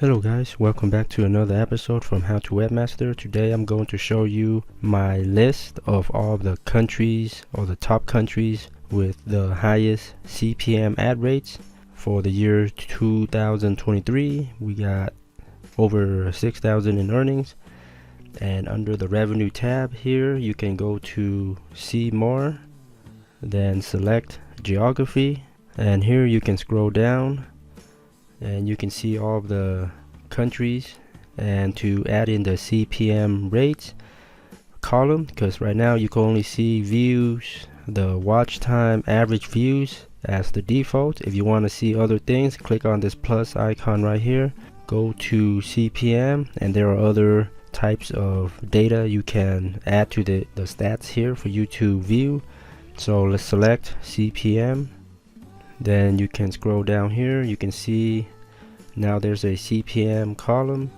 Hello guys, welcome back to another episode from How to Webmaster. Today I'm going to show you my list of all the countries or the top countries with the highest CPM ad rates for the year 2023. We got over 6,000 in earnings, and under the revenue tab here you can go to see more, then select geography, and here you can scroll down and you can see all of the countries, and to add in the CPM rates column, because right now you can only see views, the watch time, average views as the default. If you want to see other things, click on this plus icon right here, go to CPM, and there are other types of data you can add to the stats here for you to view. So let's select CPM. Then you can scroll down here, you can see now there's a CPM column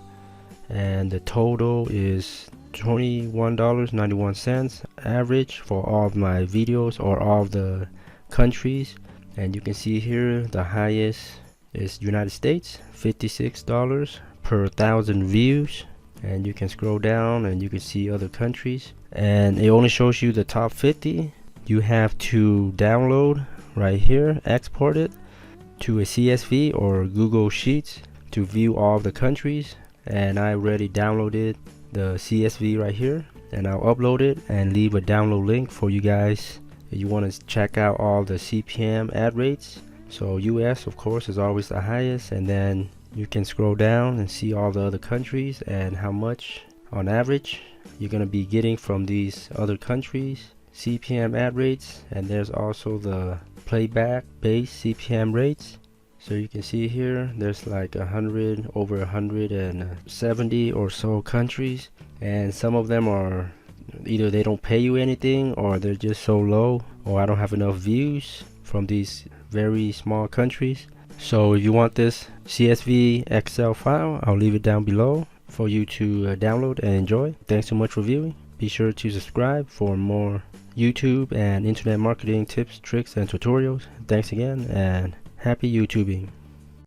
and the total is $21.91 average for all of my videos or all of the countries. And you can see here the highest is United States, $56 per 1,000 views. And you can scroll down and you can see other countries, and it only shows you the top 50. You have to download right here, export it to a CSV or Google Sheets to view all of the countries. And I already downloaded the CSV right here, and I'll upload it and leave a download link for you guys if you want to check out all the CPM ad rates. So US of course is always the highest, and then you can scroll down and see all the other countries and how much on average you're going to be getting from these other countries CPM ad rates. And there's also the playback base CPM rates. So you can see here there's like over 170 or so countries, and some of them are either they don't pay you anything, or they're just so low, or I don't have enough views from these very small countries. So if you want this CSV Excel file, I'll leave it down below for you to download and enjoy. Thanks so much for viewing. Be sure to subscribe for more YouTube and internet marketing tips, tricks, and tutorials. Thanks again, and happy YouTubing.